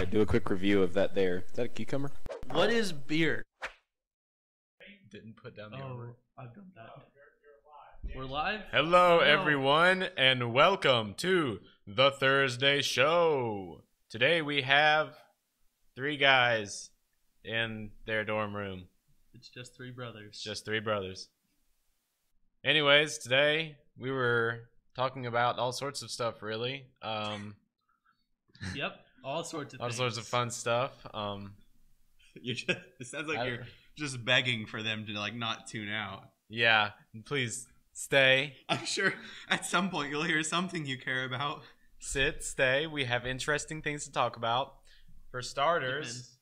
Alright, do a quick review of that there. Is that a cucumber? What is beer? Didn't put down the armor. I've done that. We're live? Hello, everyone, and welcome to the Thursday Show. Today we have three guys in their dorm room. It's just three brothers. It's just three brothers. Anyways, today we were talking about all sorts of stuff, really. Yep, all sorts of All things. sorts of fun stuff. You're just, it sounds like you're just begging for them to like not tune out. Yeah, please stay, I'm sure at some point you'll hear something you care about. sit, stay. We have interesting things to talk about. For starters,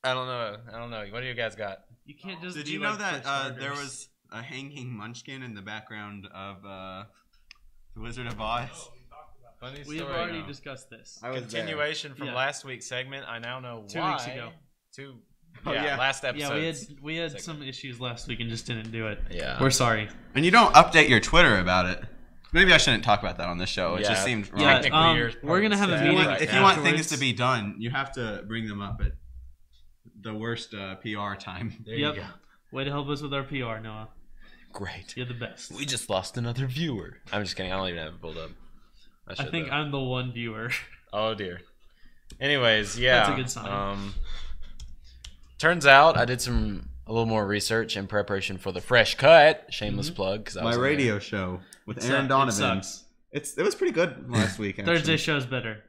I don't know. What do you guys got? You can't just. Did be you know like, that for starters. there was a hanging munchkin in the background of The Wizard of Oz? Funny We have story. already discussed this. Continuation from Yeah. last week's segment. I now know 2 why. weeks ago. Last episode. Yeah, we had some issues last week and just didn't do it. Yeah. We're sorry. And you don't update your Twitter about it. Maybe I shouldn't talk about that on this show. It just seemed wrong. Yeah, Technically, you're we're gonna have a part meeting. of the staff. If you want things afterwards. to be done, you have to bring them up at the worst PR time. There Yep. you go. Way to help us with our PR, Noah. Great. You're the best. We just lost another viewer. I'm just kidding. I don't even have it pulled up. I should, think though. I'm the one viewer. Oh dear. Anyways, yeah. That's a good sign. Turns out I did a little more research in preparation for the Fresh Cut. Shameless plug. 'Cause I My was in radio there. show with It Aaron sucks. Donovan. It sucks. It was pretty good last week. Actually. Thursday show's better.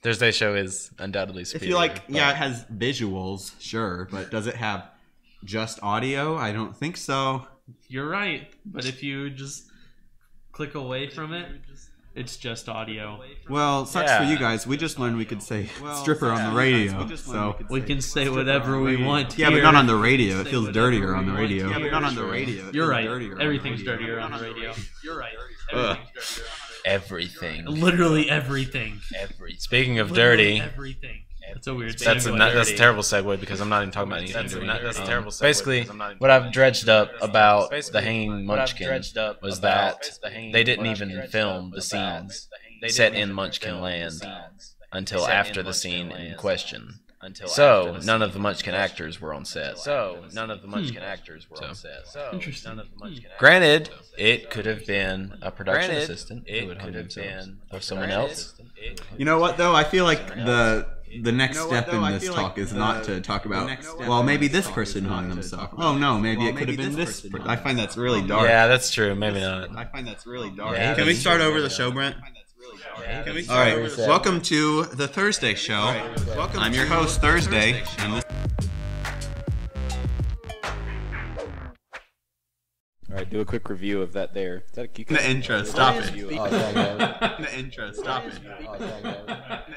Thursday show is undoubtedly superior. If you like, but- yeah, it has visuals, sure, but does it have just audio? I don't think so. You're right, but if you just click away from it, it's just audio. Well, sucks for Yeah. you guys. We just learned we could say stripper on the radio, so We can say whatever we want yeah, here. but not on the radio. It Say feels whatever dirtier on the we want radio. here. Not on the radio. It You're feels right. dirtier on the Everything's radio. dirtier on the radio. You're right. Ugh. Everything's dirtier on everything. the radio. Literally everything. Speaking of Literally dirty, every That's a weird. that's a segue. terrible segue because I'm not even talking about anything That's a- dirty. that's a terrible segue Basically, because I'm not even what talking I've dredged up about Basically, the hanging what I've Munchkin dredged up was about that the hanging- they didn't what I've even dredged film up the about scenes they set didn't in even Munchkin film the Land scenes until set in after the Munchkin scene in Land question. until So after the none scene of the Munchkin actors were on set. So none of the Munchkin actors were on set. So Interesting. none of the Munchkin actors Granted, were on set. it could have been a production Granted, assistant it who would hung could have themselves, been or someone Granted, else. it- You know what though? I feel like the next You know step what, though? in I this feel talk like is the- not to talk about. next step Well, in maybe this this talk person is not hung to himself. talk about- Oh no, maybe Well, it could maybe have been this this. person I find that's really dark. Yeah, that's true. Maybe not. I find that's really dark. Yeah, Can we that's start true. over the show, Brent? Can we All right. Welcome to the Thursday show. I'm your host, Thursday, and this. Alright, do a quick review of that there. Is that a cucumber? The intro. Stop it. Review. The intro. Stop it.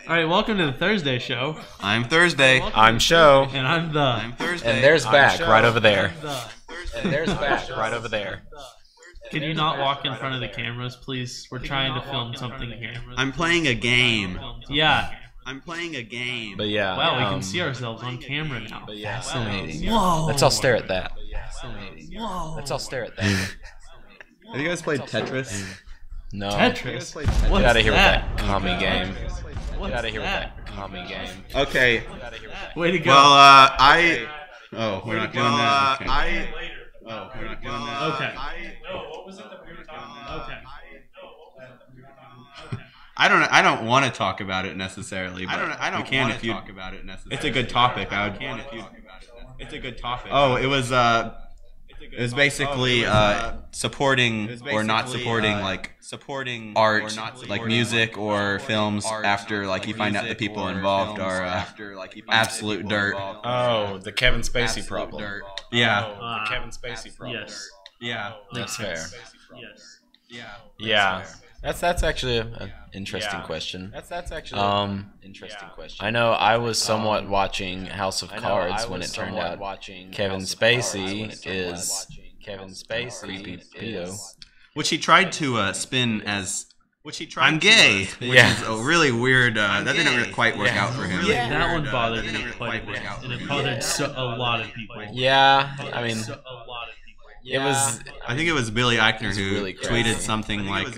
All right, welcome to the Thursday show, I'm Thursday. I'm Show, and I'm the. I'm Thursday. and there's back Show. right over there. the. And there's back right over there. Can you not walk in front of the cameras, please? We're trying to film something here. I'm playing a game. Yeah. I'm playing a game. But yeah, Wow, we can see ourselves on camera now. fascinating. Whoa. Let's all stare at that. Whoa. Let's all stare at that. Have you guys played Tetris? No. Tetris. Get Get What's out of here that? with that commie game. What's Get out of here with that? that commie game. Okay. Way to go. Well, I. Oh, we're not doing that. Okay. Oh, we're not doing that. Okay. Okay. I don't want to talk about it necessarily. But I don't want to talk about it necessarily. It's a good topic. I would. It's a good topic. Oh, it was basically supporting or not supporting supporting art, like music or films after like you find out the people involved are absolute dirt. Oh, the Kevin Spacey problem. Yeah. The Kevin Spacey problem. Yes. Yeah. That's fair. Yes. Yeah. That's actually an interesting question. That's actually interesting question. I know I was somewhat watching House of Cards when it turned out Kevin Spacey is creepy pedo. Which he tried to spin as I'm gay, which Yeah. is a really weird. That didn't really quite work out for him. That one bothered me quite a bit, and it bothered a lot of people. Yeah, I mean, A lot of people. Yeah. It was. I think it was Billy Eichner who really crazy. tweeted something like,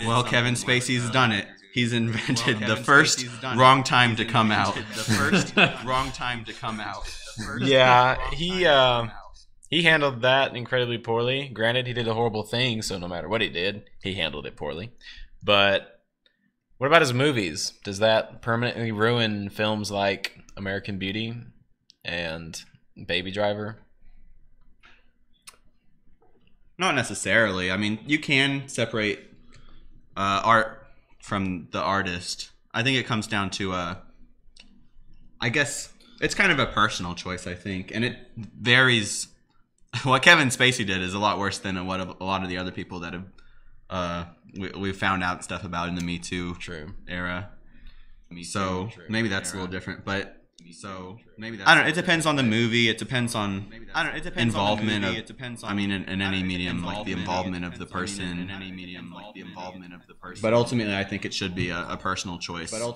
"Well, Kevin Spacey's done it. He's invented the first wrong time to come out. The first wrong time to come out." Yeah, he handled that incredibly poorly. Granted, he did a horrible thing, so no matter what he did, he handled it poorly. But what about his movies? Does that permanently ruin films like American Beauty and Baby Driver? Not necessarily. I mean, you can separate art from the artist. I think it comes down to I guess it's kind of a personal choice, I think, and it varies. What Kevin Spacey did is a lot worse than what a lot of the other people that have we found out stuff about in the Me Too era. So maybe that's a little different, but I don't know. It depends on the movie. It depends on involvement of. I mean, in any medium, like the involvement of the person. But ultimately, I think it should be a personal choice. So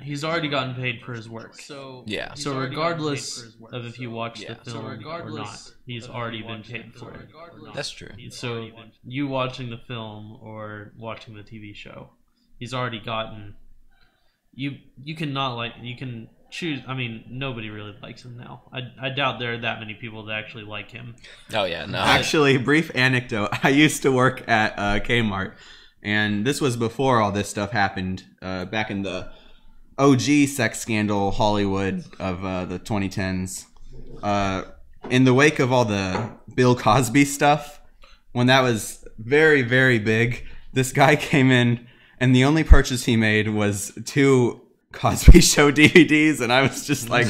he's already gotten paid for his work. Yeah. So regardless of if you watch the film or not, he's already been paid for it. That's true. So you watching the film or watching the TV show, he's already gotten. You can choose. I mean, nobody really likes him now. I doubt there are that many people that actually like him. Oh yeah, no. Actually, brief anecdote. I used to work at Kmart, and this was before all this stuff happened. Back in the OG sex scandal Hollywood of the 2010s. In the wake of all the Bill Cosby stuff, when that was very, very big, this guy came in. And the only purchase he made was 2 Cosby Show DVDs, and I was just like,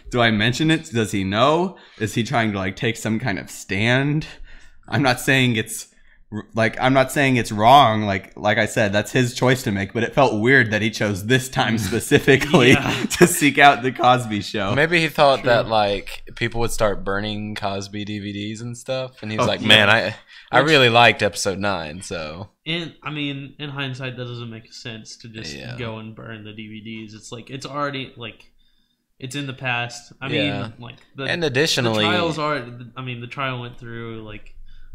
do I mention it? Does he know? Is he trying to like take some kind of stand? I'm not saying it's wrong. Like I said, that's his choice to make. But it felt weird that he chose this time specifically to seek out the Cosby Show. Maybe he thought that like people would start burning Cosby DVDs and stuff, and he was man, I really liked episode 9, so. In hindsight, that doesn't make sense to just go and burn the DVDs. It's like it's already like it's in the past. And additionally, the trial went through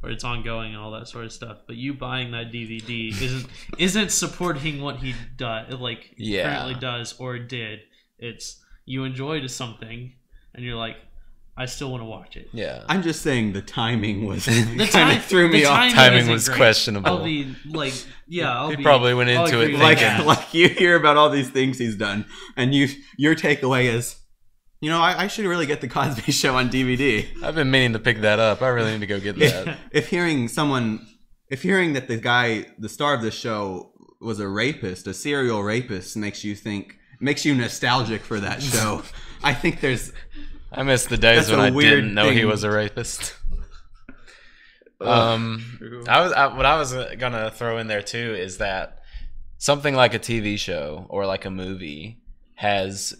or it's ongoing and all that sort of stuff. But you buying that DVD isn't supporting what he currently does or did. It's you enjoyed something and you're like, I still want to watch it. Yeah. I'm just saying the timing was kind of threw me off. Timing was questionable. I'll be like, he probably went into it thinking. Like you hear about all these things he's done, and your takeaway is, I should really get the Cosby Show on DVD. I've been meaning to pick that up. I really need to go get that. If hearing that the star of the show was a serial rapist, makes you nostalgic for that show, I think I miss the days when I didn't know he was a rapist. What I was gonna throw in there too is that something like a TV show or like a movie has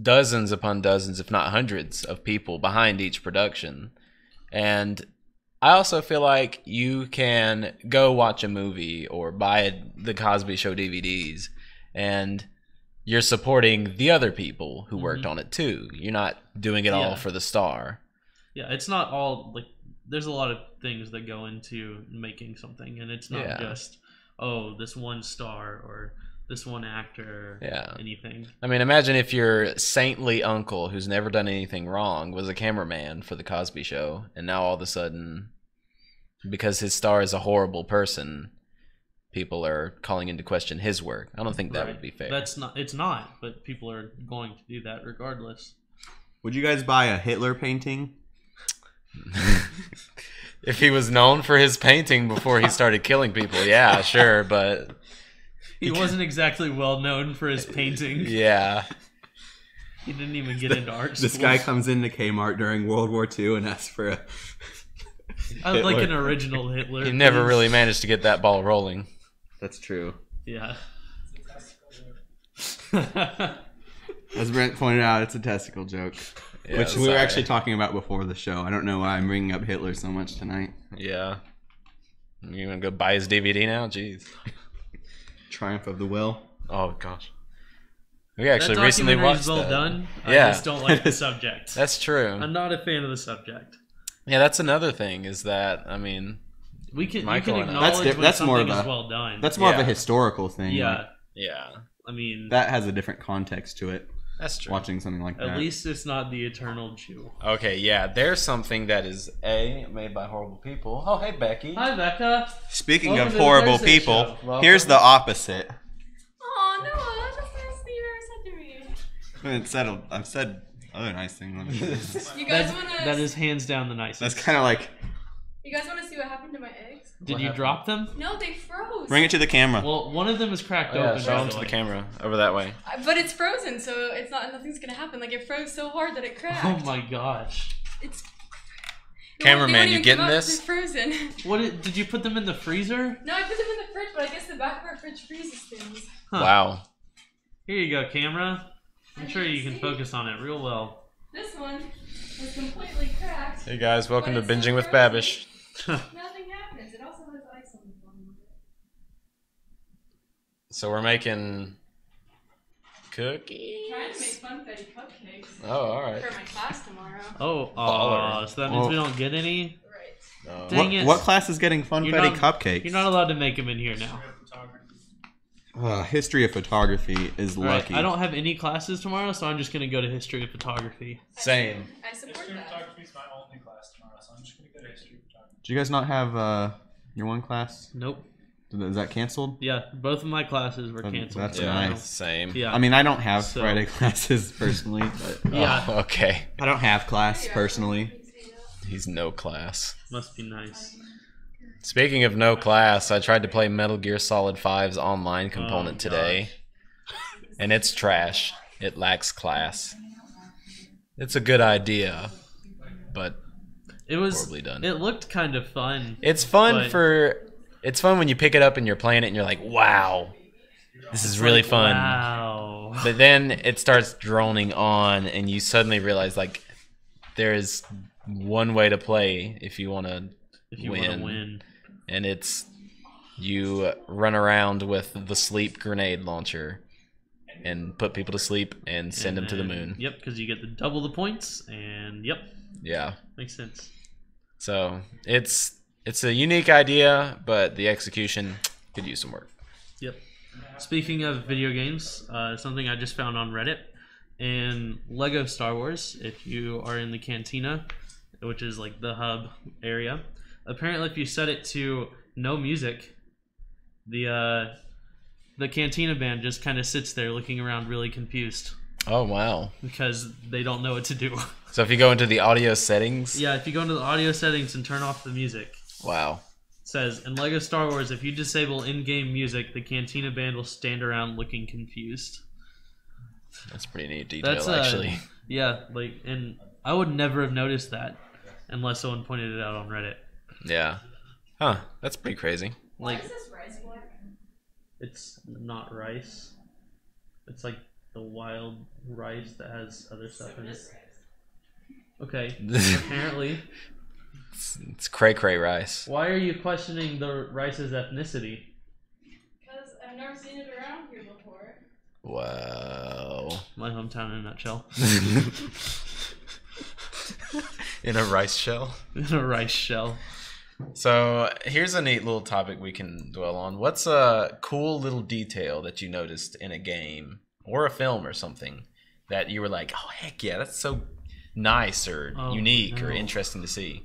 dozens upon dozens, if not hundreds, of people behind each production. And I also feel like you can go watch a movie or buy the Cosby Show DVDs and you're supporting the other people who worked on it too. You're not doing it all for the star. Yeah, it's not all there's a lot of things that go into making something, and it's not just this one star or this one actor or anything. I mean, imagine if your saintly uncle who's never done anything wrong was a cameraman for the Cosby Show, and now all of a sudden, because his star is a horrible person, people are calling into question his work. I don't think that would be fair. It's not, but people are going to do that regardless. Would you guys buy a Hitler painting? If he was known for his painting before he started killing people, yeah, sure, but he wasn't exactly well known for his painting. Yeah. He didn't even get into art school. This guy comes into Kmart during World War II and asks for like an original Hitler. He never really managed to get that ball rolling. That's true. Yeah. As Brent pointed out, it's a testicle joke. Yeah, which we were actually talking about before the show. I don't know why I'm bringing up Hitler so much tonight. Yeah. You want to go buy his DVD now? Jeez. Triumph of the Will. Oh, gosh. We actually recently watched well that. done. Yeah. I just don't like the subject. That's true. I'm not a fan of the subject. Yeah, that's another thing. Is that you can acknowledge when something is well done. That's more of a historical thing. Yeah. Yeah. I mean, that has a different context to it. That's true. Watching something like that. At least it's not the Eternal Jew. Okay, yeah. There's something that is made by horrible people. Oh, hey, Becky. Hi, Becca. Speaking Welcome of to the horrible Thursday people, show. here's the opposite. Oh no, that's the first thing you ever said to me. I've said other nice things. You guys wanna? That is hands down the nicest. That's kind of like, You guys wanna see what happened to my eggs? Did you drop them? No, they froze. bring it to the camera. Well, one of them is cracked Yeah, open. show them to the camera over that way. But it's frozen, so it's not. Nothing's gonna happen. Like it froze so hard that it cracked. Oh my gosh. It's. Cameraman, They won't you even getting come out 'cause this? they're frozen. Did you put them in the freezer? No, I put them in the fridge, but I guess the back of our fridge freezes things. Huh. Wow. Here you go, camera. I'm sure you can focus on it real well. This one was completely cracked. Hey guys, welcome to But it's Binging with frozen. Babish. Nothing happens. It also has ice on the bottom of it. So we're making cookies. Trying to make funfetti cupcakes Oh, all right. for my class tomorrow. Oh, Baller. so that means we don't get any? Right. Dang it. What class is getting funfetti not- cupcakes? You're not allowed to make them in here now. History of photography is All right, lucky. I don't have any classes tomorrow, so I'm just going to go to history of photography. Same. I support History of that. photography is my only class tomorrow, so I'm just gonna go to history of photography. Do you guys not have your one class? Nope. Is that canceled? Yeah, both of my classes were That's canceled. That's Yeah, nice. same. Yeah. I mean, I don't have So- Friday classes personally, but Yeah. Oh, okay. I don't have class personally. He's no class. Must be nice. Speaking of no class, I tried to play Metal Gear Solid 5's online component Oh, today, and it's trash. It lacks class. It's a good idea, but It was. horribly done. It looked kind of fun. It's fun but- It's fun when you pick it up and you're playing it and you're like, wow, this is really fun. Wow. But then it starts droning on, and you suddenly realize like there's one way to play if you want to win. and it's you run around with the sleep grenade launcher and put people to sleep and send them to the moon. Yep, because you get double the points, and yep, Yeah. makes sense. So it's a unique idea, but the execution could use some work. Yep. Speaking of video games, something I just found on Reddit, in Lego Star Wars, if you are in the cantina, which is like the hub area, apparently if you set it to no music, the cantina band just kind of sits there looking around really confused Oh wow. because they don't know what to do. So if you go into the audio settings, Yeah, if you go into the audio settings and turn off the music, wow. it says in Lego Star Wars, if you disable in-game music, the cantina band will stand around looking confused. That's pretty neat detail That's actually. Yeah, like, and I would never have noticed that unless someone pointed it out on Reddit. Yeah. Huh, that's pretty crazy. Like, this rice black? it's not rice. It's like the wild rice that has other stuff in it. Okay, apparently. It's cray cray rice. Why are you questioning the rice's ethnicity? Because I've never seen it around here before. Wow. My hometown in a nutshell. In a rice shell. In a rice shell. So here's a neat little topic we can dwell on. What's a cool little detail that you noticed in a game or a film or something that you were like, oh heck yeah, that's so nice or unique or interesting to see?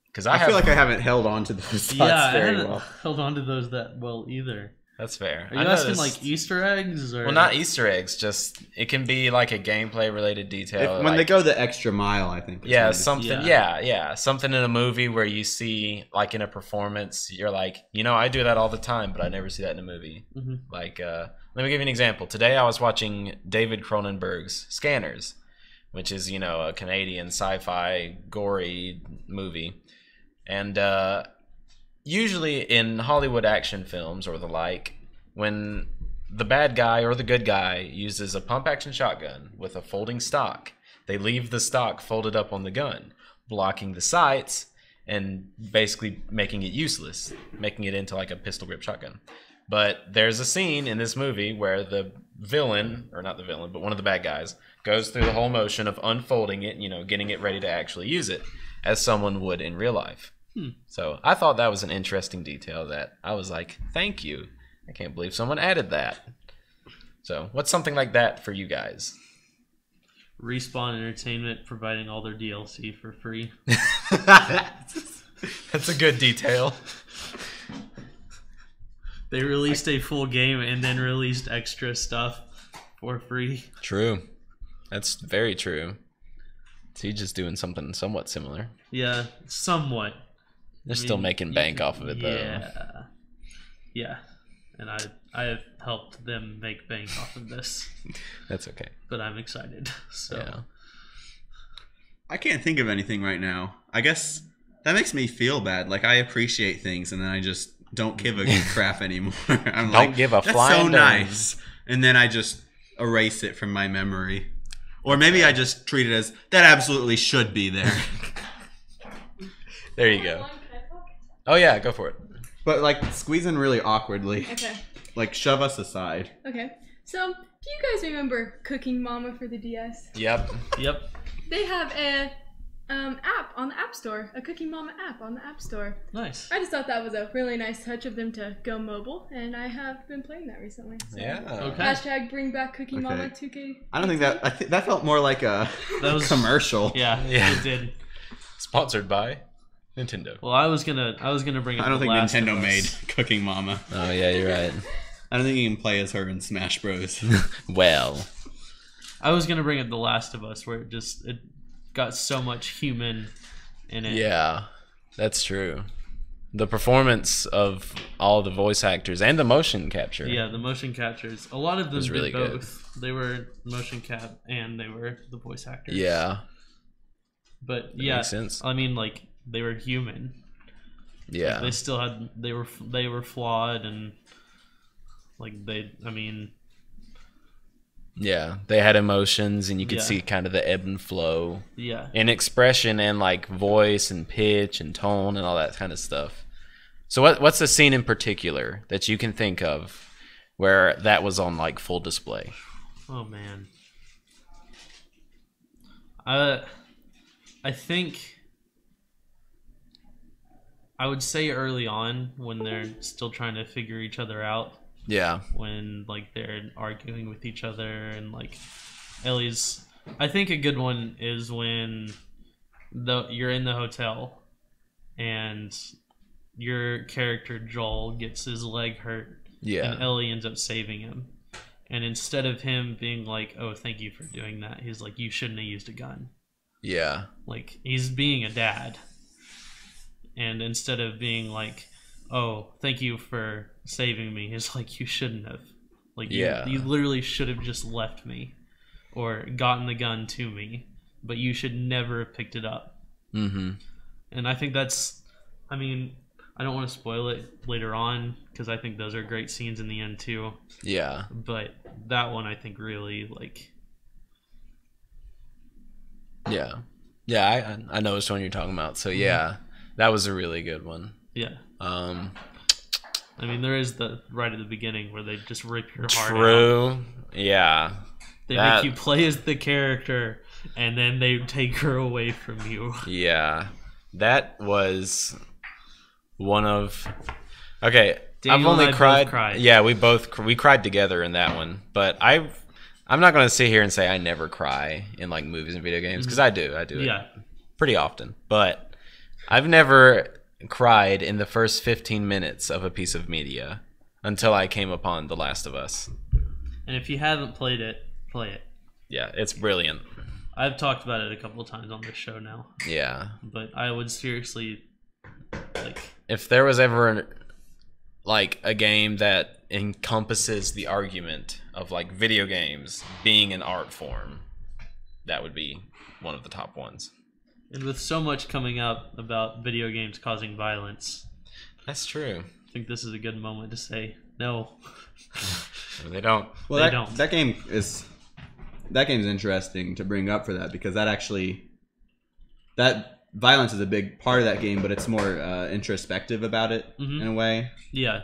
Because I feel like I haven't held on to those thoughts Yeah, I very haven't well. held on to those that well either. that's fair. Are you asking like Easter eggs or? Well, not Easter eggs. Just it can be like a gameplay related detail. When they like- go the extra mile, I think. is yeah, when it's- something. Yeah, something in a movie where you see, like in a performance, you're like, I do that all the time, but I never see that in a movie. Mhm. Like, let me give you an example. Today, I was watching David Cronenberg's Scanners, which is a Canadian sci-fi gory movie, and usually in Hollywood action films or the like, when the bad guy or the good guy uses a pump-action shotgun with a folding stock, they leave the stock folded up on the gun, blocking the sights and basically making it useless, making it into like a pistol grip shotgun. But there's a scene in this movie where the villain, or not the villain, but one of the bad guys, goes through the whole motion of unfolding it, getting it ready to actually use it, as someone would in real life. So I thought that was an interesting detail that I was like, thank you. I can't believe someone added that. So what's something like that for you guys? Respawn Entertainment providing all their DLC for free. That's a good detail. They released a full game and then released extra stuff for free. True. That's very true. So he's just doing something somewhat similar. Yeah, somewhat. They're still making bank off of it, though. Yeah. Yeah. And I have helped them make bank off of this. That's okay. But I'm excited. So yeah. I can't think of anything right now. I guess that makes me feel bad. Like, I appreciate things, and then I just don't give a crap anymore. I'm don't give a that's flying so nice. And then I just erase it from my memory. Or maybe I just treat it as, that absolutely should be there. There you go. Oh, yeah, go for it. But, like, squeeze in really awkwardly. Okay. Like, shove us aside. Okay. So, do you guys remember Cooking Mama for the DS? Yep. They have a app on the App Store, a Cooking Mama app on the App Store. nice. I just thought that was a really nice touch of them to go mobile, and I have been playing that recently. So. Yeah. Okay. Hashtag bring back Cooking Okay. Mama 2K. I don't think that... that felt more like a That was commercial. Yeah, Yeah. it did. Sponsored by Nintendo. Well, I was gonna bring up I don't The think Last of Nintendo Us. made Cooking Mama. Oh, yeah, you're right. I don't think you can play as her in Smash Bros. Well. I was gonna bring up The Last of Us, where it got so much human in it. Yeah, that's true. The performance of all the voice actors and the motion capture. Yeah, the motion captures. A lot of them was did really good. both. They were motion cap and they were the voice actors. Yeah. But That yeah, makes sense. I mean, like, they were human. Yeah. They still had they were flawed, and like Yeah, they had emotions, and you could Yeah. see kind of the ebb and flow yeah. in expression and like voice and pitch and tone and all that kind of stuff. So what's the scene in particular that you can think of where that was on like full display? Oh man. I think I would say early on when they're still trying to figure each other out. Yeah. When like they're arguing with each other, and like Ellie's, I think a good one is when you're in the hotel and your character Joel gets his leg hurt, Yeah. and Ellie ends up saving him, and instead of him being like, oh, thank you for doing that, he's like, you shouldn't have used a gun. Yeah. Like, he's being a dad, and instead of being like, oh, thank you for saving me, he's like, you shouldn't have. Like, Yeah. you literally should have just left me or gotten the gun to me, but you should never have picked it up. Mm-hmm. And I think that's, I mean, I don't want to spoil it later on because I think those are great scenes in the end too. Yeah. But that one, I think, really, like... Yeah. Yeah, I know which one you're talking about. So yeah, that was a really good one. Yeah. I mean, there is the right at the beginning where they just rip your heart out. True. Yeah. They make you play as the character, and then they take her away from you. Yeah. That was one of... Okay, Daniel I've only and I both cried. cried. Yeah, we cried together in that one. But I'm not going to sit here and say I never cry in like movies and video games, because I do. I do it Yeah. pretty often. But I've never cried in the first 15 minutes of a piece of media until I came upon The Last of Us. And if you haven't played it, play it. Yeah, it's brilliant. I've talked about it a couple of times on this show now. Yeah. But I would seriously, like... If there was ever like a game that encompasses the argument of like video games being an art form, that would be one of the top ones. And with so much coming up about video games causing violence, That's true. I think this is a good moment to say no. They don't. Well, They don't. that game's interesting to bring up for that, because that violence is a big part of that game, but it's more introspective about it in a way. Yeah.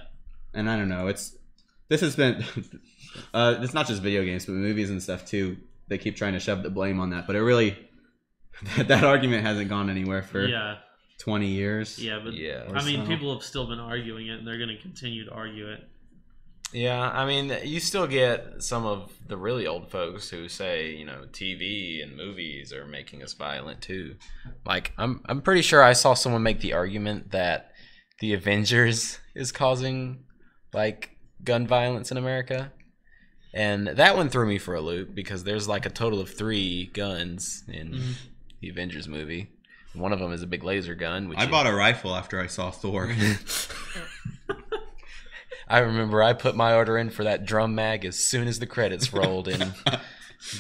and I don't know. This has been it's not just video games, but movies and stuff too. They keep trying to shove the blame on that, but it really that argument hasn't gone anywhere for 20 years. Yeah, but I mean, people have still been arguing it, and they're going to continue to argue it. Yeah, I mean, you still get some of the really old folks who say, you know, TV and movies are making us violent too. Like, I'm pretty sure I saw someone make the argument that the Avengers is causing like gun violence in America. And that one threw me for a loop because there's like a total of 3 guns in the Avengers movie. One of them is a big laser gun. I bought a rifle after I saw Thor. I remember I put my order in for that drum mag as soon as the credits rolled in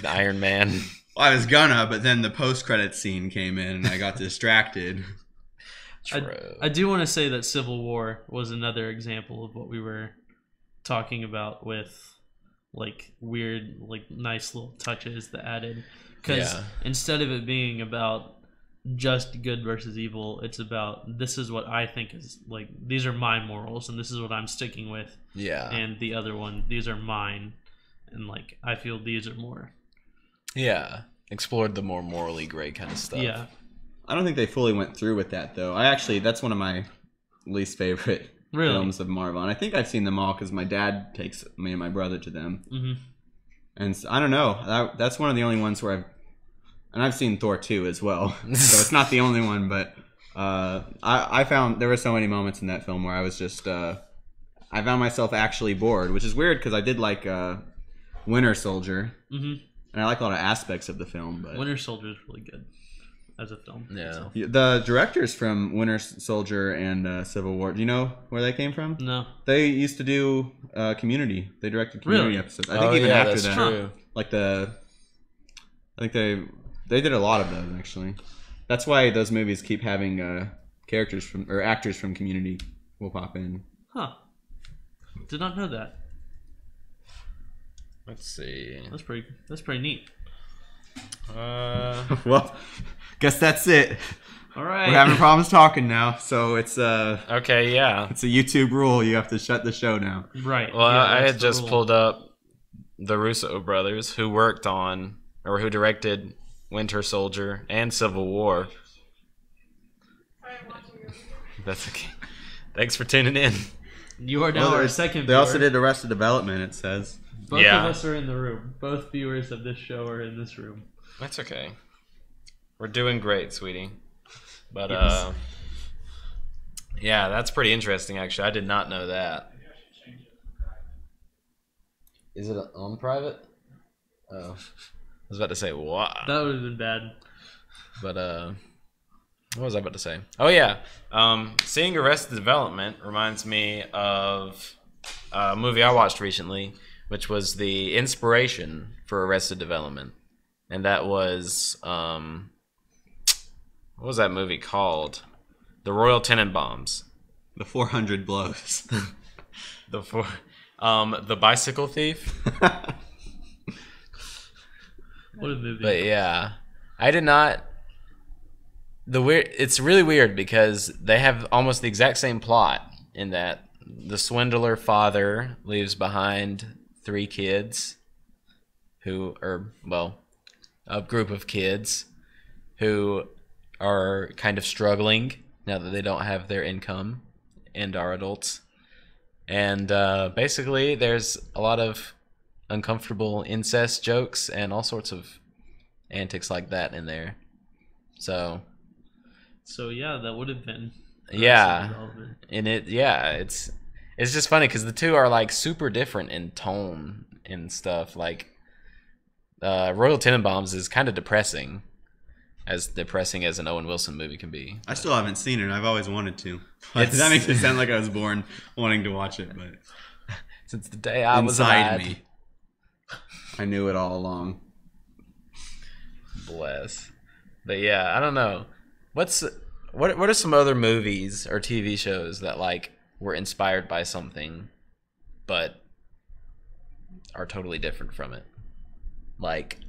Iron Man. Well, I was gonna, but then the post-credits scene came in and I got distracted. I do want to say that Civil War was another example of what we were talking about with like weird, like nice little touches that added. Because instead of it being about just good versus evil, it's about this is what I think is like, these are my morals and this is what I'm sticking with. Yeah. And the other one, these are mine, and like I feel these are more. Yeah. Explored the more morally gray kind of stuff. Yeah. I don't think they fully went through with that though. That's one of my least favorite films of Marvel, and I think I've seen them all because my dad takes me and my brother to them. And so, I don't know. That's one of the only ones where I've seen Thor 2 as well, so it's not the only one. But I found there were so many moments in that film where I was just I found myself actually bored, which is weird because I did like Winter Soldier, and I like a lot of aspects of the film. But Winter Soldier is really good as a film. Yeah. So. The directors from Winter Soldier and Civil War, do you know where they came from? No. They used to do Community. They directed Community episodes. I think even after that, true. like I think they did a lot of those actually. That's why those movies keep having actors from Community will pop in. Huh. Did not know that. Let's see. That's pretty neat. Well, guess that's it. All right. We're having problems talking now, so it's okay. Yeah. It's a YouTube rule. You have to shut the show now. Right. Well, I had just pulled up the Russo brothers who worked on or who directed Winter Soldier and Civil War. That's okay. Thanks for tuning in. You are now our second They viewer. also did Arrested Development, it says. Both of us are in the room. Both viewers of this show are in this room. That's okay. We're doing great, sweetie. But yeah, that's pretty interesting actually. I did not know that. Is it on private? Oh. I was about to say what? That would have been bad. But what was I about to say? Oh yeah. Seeing Arrested Development reminds me of a movie I watched recently, which was the inspiration for Arrested Development. And that was what was that movie called? The Royal Tenenbaums. The 400 Blows. The Bicycle Thief. What a movie. But yeah, I did not. It's really weird because they have almost the exact same plot in that the swindler father leaves behind 3 kids who are, well, a group of kids who are kind of struggling now that they don't have their income and are adults. And basically there's a lot of uncomfortable incest jokes and all sorts of antics like that in there. So yeah, that would have been and it's just funny because the two are like super different in tone and stuff. Like Royal Tenenbaums is kind of depressing as an Owen Wilson movie can be. I still haven't seen it. I've always wanted to. That makes it sound like I was born wanting to watch it, but since the day I was alive. Me. I knew it all along. Bless. But yeah, I don't know. What are some other movies or TV shows that like were inspired by something but are totally different from it? Like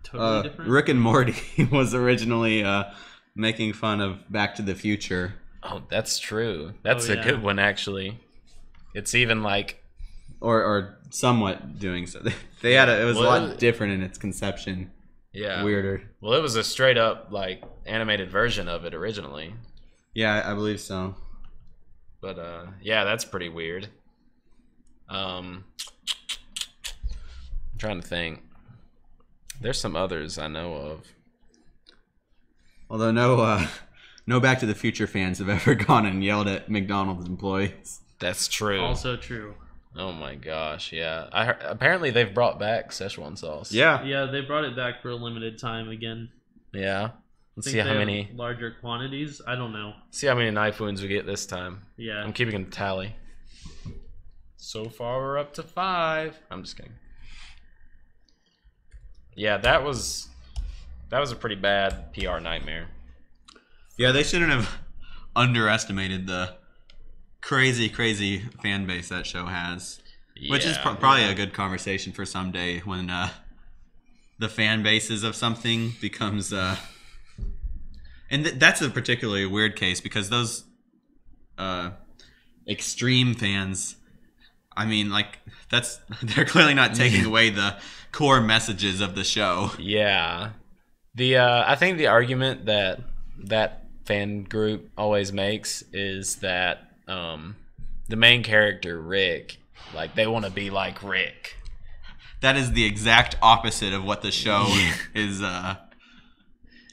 totally different? Rick and Morty was originally making fun of Back to the Future. Oh, that's true. That's a good one actually. It's even like, or somewhat doing so. They had it was a lot different in its conception. Yeah, weirder. Well, it was a straight up like animated version of it originally. Yeah, I believe so. But yeah, that's pretty weird. I'm trying to think. There's some others I know of. Although no Back to the Future fans have ever gone and yelled at McDonald's employees. That's true. Also true. Oh my gosh, yeah. Apparently they've brought back Szechuan sauce. Yeah. Yeah, they brought it back for a limited time again. Yeah. Let's I see think how they many. have larger quantities. I don't know. See how many knife wounds we get this time. Yeah. I'm keeping a tally. So far we're up to 5. I'm just kidding. Yeah, that was a pretty bad PR nightmare. Yeah, they shouldn't have underestimated the crazy fan base that show has. Yeah, Which is probably a good conversation for someday when the fan bases of something becomes and that's a particularly weird case because those extreme fans, I mean, like they're clearly not taking away the core messages of the show. Yeah. I think the argument that fan group always makes is that the main character, Rick, like they want to be like Rick. That is the exact opposite of what the show is.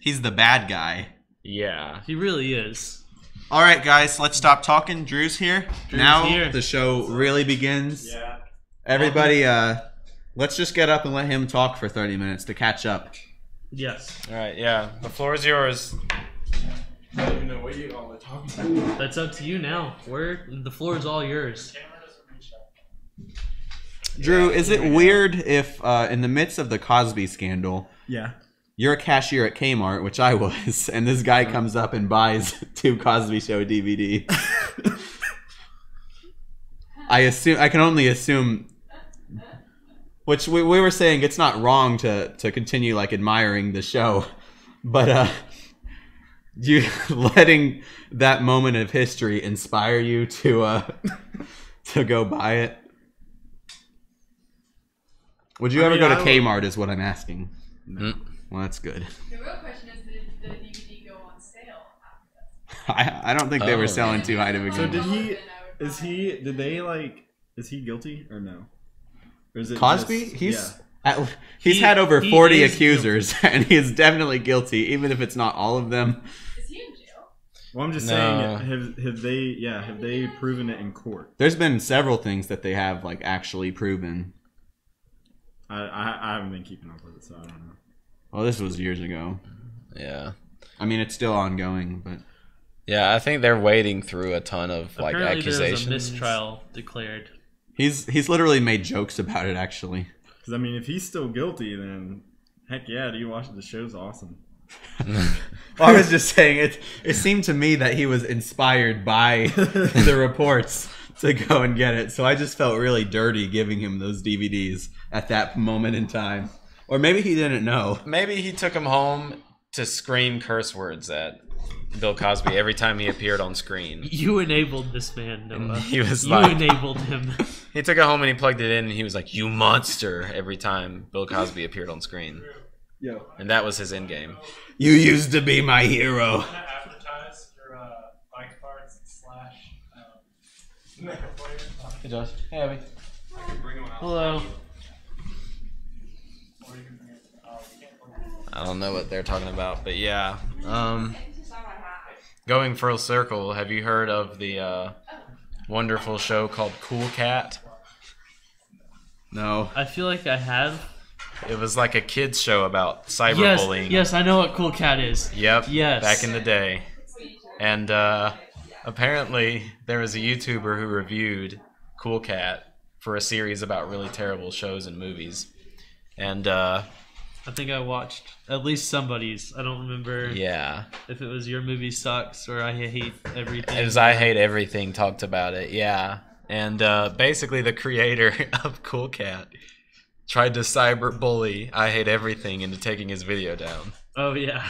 He's the bad guy. Yeah. He really is. All right, guys, let's stop talking. Drew's here. Now here. the show really begins. Yeah. Everybody, let's just get up and let him talk for 30 minutes to catch up. Yes. All right, yeah. The floor is yours. I don't even know what you all are talking about. That's up to you now. The floor is all yours. Camera doesn't reach out. Drew, is it weird if in the midst of the Cosby scandal, Yeah. you're a cashier at Kmart, which I was, and this guy comes up and buys 2 Cosby Show DVDs? I can only assume. Which we were saying it's not wrong to continue like admiring the show, but you letting that moment of history inspire you to go buy it. Would you ever go to Kmart? Is what I'm asking. No. Well, that's good. The real question is, did the DVD go on sale after this? I don't think they were selling too high to begin So with. did he? Is he guilty or no? Or is it Cosby? just, He's had over he 40 is accusers, and he is definitely guilty, even if it's not all of them. Is he in jail? Well, I'm just No. saying, have they proven it in court? There's been several things that they have like actually proven. I haven't been keeping up with it, so I don't know. Well, this was years ago. Yeah. I mean, it's still ongoing, but Yeah, I think they're wading through a ton of like Apparently accusations. there's a mistrial declared. he's literally made jokes about it. Actually, Because I mean, if he's still guilty, then heck yeah, do you watch the show's awesome. well, I was just saying it seemed to me that he was inspired by the reports to go and get it. So I just felt really dirty giving him those DVDs at that moment in time. Or maybe he didn't know. Maybe he took him home to scream curse words at Bill Cosby every time he appeared on screen. You enabled this man, Noah. He was You like, enabled him. he took it home and he plugged it in and he was like, "You monster!" every time Bill Cosby appeared on screen. Yo. And that was his end game. You used to be my hero. I'm gonna advertise your bike parts / Mega Player. Hey Josh. Hey Abby. Hello. Or you can bring it. Oh, you can't plug it in. I don't know what they're talking about, but yeah. Going full circle, have you heard of the wonderful show called Cool Cat? No. I feel like I have. It was like a kids show about cyberbullying. Yes, I know what Cool Cat is. Yep. Yes. Back in the day. And apparently there was a YouTuber who reviewed Cool Cat for a series about really terrible shows and movies. And I think I watched at least somebody's. I don't remember yeah. if it was Your Movie Sucks or I Hate Everything. It was I Hate Everything talked about it, yeah. And basically the creator of Cool Cat tried to cyberbully I Hate Everything into taking his video down. Oh, yeah.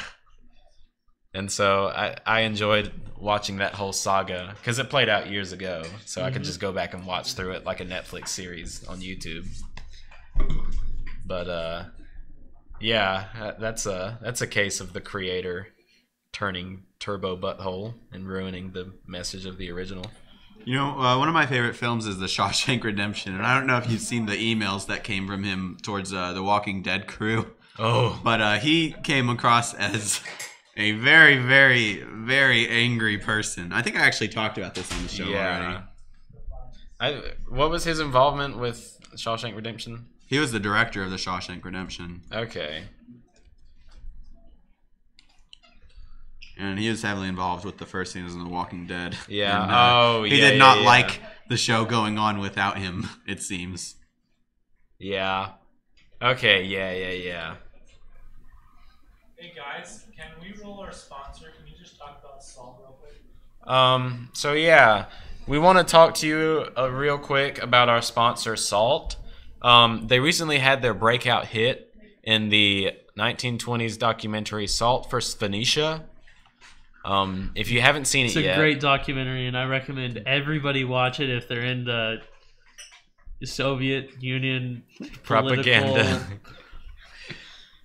And so I enjoyed watching that whole saga because it played out years ago. So I could just go back and watch through it like a Netflix series on YouTube. But yeah, that's a case of the creator turning Turbo butthole and ruining the message of the original. You know, one of my favorite films is The Shawshank Redemption, and I don't know if you've seen the emails that came from him towards the Walking Dead crew. Oh, but he came across as a very, very, very angry person. I think I actually talked about this on the show already. What was his involvement with Shawshank Redemption? He was the director of The Shawshank Redemption. Okay. And he was heavily involved with the first season of The Walking Dead. Yeah. And, he did not like the show going on without him, it seems. Yeah. Okay, yeah. Hey guys, can we roll our sponsor? Can you just talk about Salt real quick? So yeah, we want to talk to you real quick about our sponsor, Salt. They recently had their breakout hit in the 1920s documentary Salt for Phoenicia. If you haven't seen it yet, it's a great documentary, and I recommend everybody watch it if they're in the Soviet Union propaganda.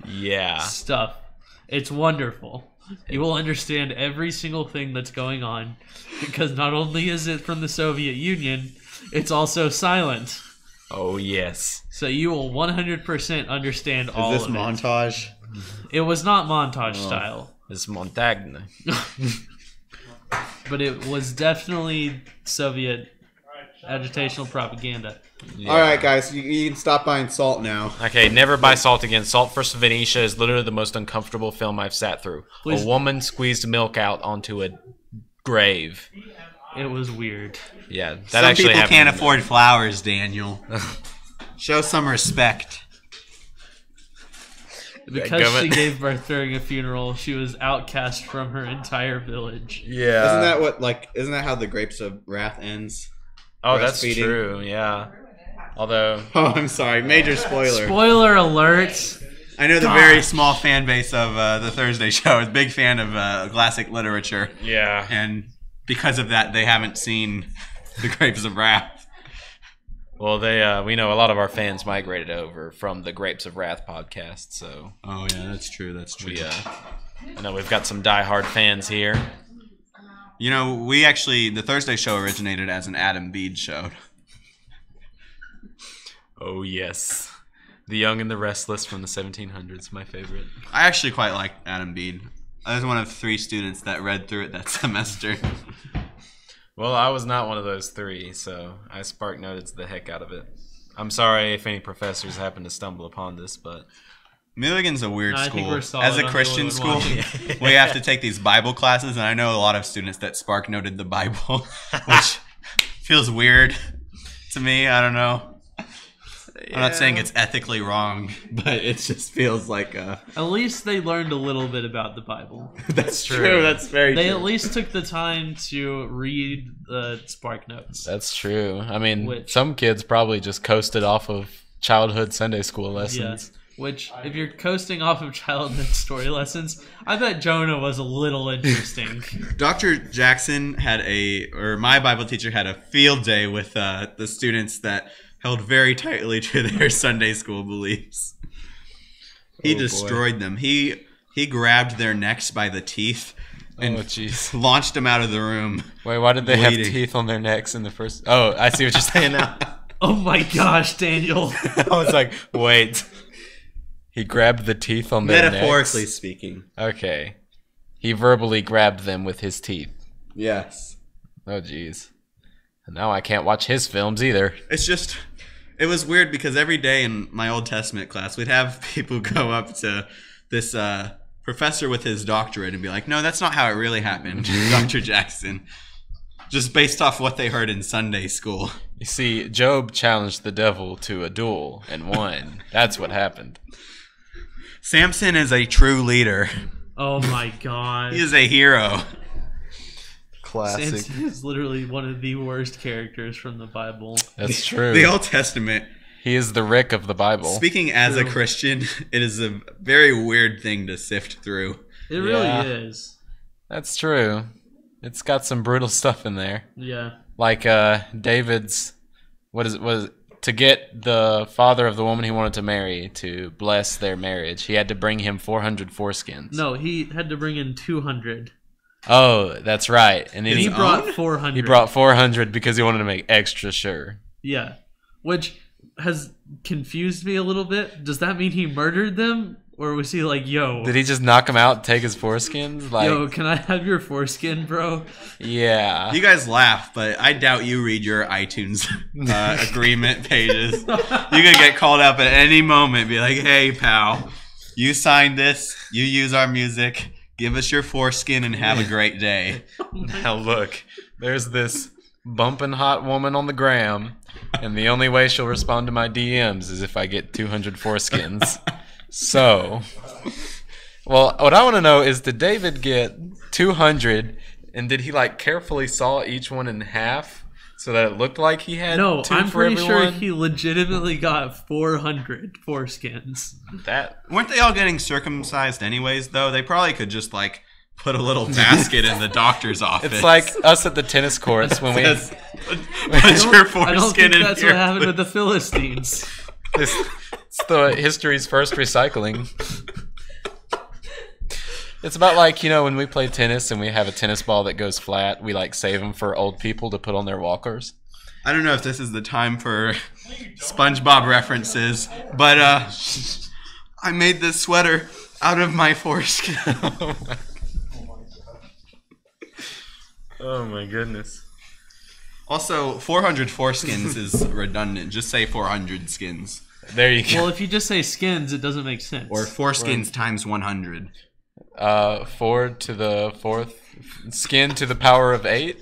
Yeah, stuff. It's wonderful. You will understand every single thing that's going on because not only is it from the Soviet Union, it's also silent. Oh yes. So you will 100% understand all of it. Is this montage? It was not montage style. It's Montagne. But it was definitely Soviet agitational propaganda. Yeah. All right, guys, you can stop buying Salt now. Okay, never buy Salt again. Salt for Phoenicia is literally the most uncomfortable film I've sat through. Please. A woman squeezed milk out onto a grave. It was weird. Yeah, that some actually people can't afford flowers, Daniel. Show some respect. Because she gave birth during a funeral, she was outcast from her entire village. Yeah. Isn't that how the Grapes of Wrath ends? Oh, that's true. Yeah. Although, I'm sorry, major spoiler. Spoiler alert. I know the very small fan base of the Thursday Show is a big fan of classic literature. Yeah. And because of that, they haven't seen the Grapes of Wrath. Well, we know a lot of our fans migrated over from the Grapes of Wrath podcast, so. Oh yeah, that's true. That's true. I know we've got some diehard fans here. You know, the Thursday Show originated as an Adam Bede show. Oh yes, The Young and the Restless from the 1700s, my favorite. I actually quite like Adam Bede. I was one of 3 students that read through it that semester. Well, I was not one of those 3, so I spark noted the heck out of it. I'm sorry if any professors happen to stumble upon this, but Milligan's a weird school. As a Christian school, we have to take these Bible classes, and I know a lot of students that spark noted the Bible, which feels weird to me. I don't know. Yeah. I'm not saying it's ethically wrong, but it just feels like At least they learned a little bit about the Bible. That's true. That's very true. They at least took the time to read the Spark Notes. That's true. I mean, some kids probably just coasted off of childhood Sunday school lessons. Yeah. Which, if you're coasting off of childhood story lessons, I bet Jonah was a little interesting. Dr. Jackson my Bible teacher had a field day with the students that held very tightly to their Sunday school beliefs. He destroyed them. He grabbed their necks by the teeth and launched them out of the room. Wait, why did they have teeth on their necks in the first? Oh, I see what you're saying now. Oh my gosh, Daniel. I was like, wait. He grabbed the teeth on their necks? Metaphorically speaking. Okay. He verbally grabbed them with his teeth. Yes. Oh, jeez. Now I can't watch his films either. It was weird because every day in my Old Testament class, we'd have people go up to this professor with his doctorate and be like, no, that's not how it really happened, Dr. Jackson. Just based off what they heard in Sunday school. You see, Job challenged the devil to a duel and won. That's what happened. Samson is a true leader. Oh my god. He is a hero. Classic. Samson is literally one of the worst characters from the Bible. That's true. The Old Testament. He is the Rick of the Bible. Speaking as a Christian, it is a very weird thing to sift through. It really is. That's true. It's got some brutal stuff in there. Yeah. Like David's, was to get the father of the woman he wanted to marry to bless their marriage, he had to bring him 400 foreskins. No, he had to bring in 200. Oh, that's right. And then he brought 400. He brought 400 because he wanted to make extra sure. Yeah. Which has confused me a little bit. Does that mean he murdered them? Or was he like, yo... Did he just knock him out and take his foreskins? Like, yo, can I have your foreskin, bro? Yeah. You guys laugh, but I doubt you read your iTunes agreement pages. You're going to get called up at any moment. Be like, hey, pal, you signed this. You use our music. Give us your foreskin and have a great day. Now look, there's this bumping hot woman on the gram, and the only way she'll respond to my DMs is if I get 200 foreskins. So, well, what I want to know is, did David get 200, and did he like carefully saw each one in half so that it looked like he had no, two I'm for pretty everyone? sure he legitimately got 400 foreskins. That Weren't they all getting circumcised anyways, though? They probably could just, like, put a little basket in the doctor's office. it's like us at the tennis courts when we Says, put your foreskin I don't think in that's here. what happened with the Philistines. It's the history's first recycling. It's about like, you know, when we play tennis and we have a tennis ball that goes flat, we like save them for old people to put on their walkers. I don't know if this is the time for SpongeBob references, but I made this sweater out of my foreskin. Oh my goodness. Also, 400 foreskins is redundant. Just say 400 skins. There you go. Well, if you just say skins, it doesn't make sense. Or foreskins times 100. 4 to the 4th, skin to the power of 8.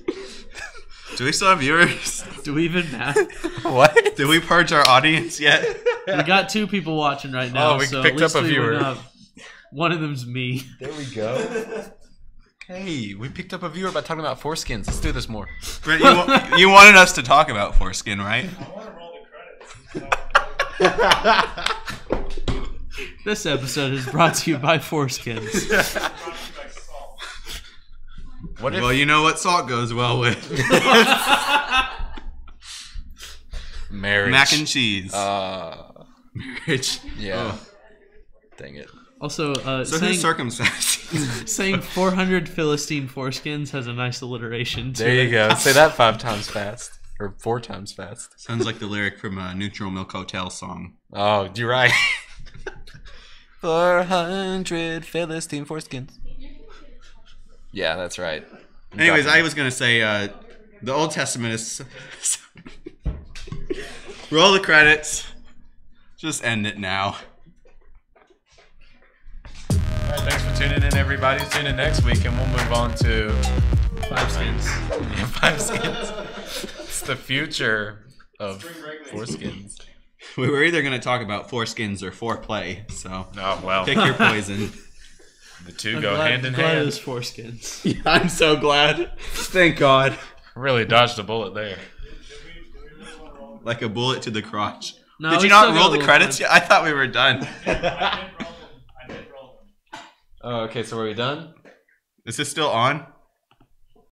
Do we still have viewers? Do we even math? What? Did we purge our audience yet? We got 2 people watching right now. Oh, we so picked at least up a we viewer. went up. One of them's me. There we go. Hey, we picked up a viewer by talking about foreskins. Let's do this more. Brent, you wanted us to talk about foreskin, right? I want to roll the credits. This episode is brought to you by Foreskins. Brought to you by Salt. What if Well, you know what salt goes well with? marriage? Mac and cheese. Marriage. Yeah. Oh. Dang it. Also, So who's circumcised? saying 400 Philistine foreskins has a nice alliteration to There you it. go. Say that 5 times fast. Or 4 times fast. Sounds like the lyric from a Neutral Milk Hotel song. Oh, you're right. 400 Philistine foreskins. Yeah, that's right. Anyways, I was going to say the Old Testament is... Roll the credits. Just end it now. All right, thanks for tuning in, everybody. Tune in next week, and we'll move on to 5 skins. 5 skins. It's the future of foreskins. We were either going to talk about foreskins or foreplay, so Oh, well. pick your poison. The two I'm go glad, hand in glad hand. it's foreskins. I'm so glad. Thank God. Really dodged a bullet there. Like a bullet to the crotch. No, Did we you not still got roll a the little credits time. yet? I thought we were done. I did roll them. Oh, okay, so are we done? Is this still on?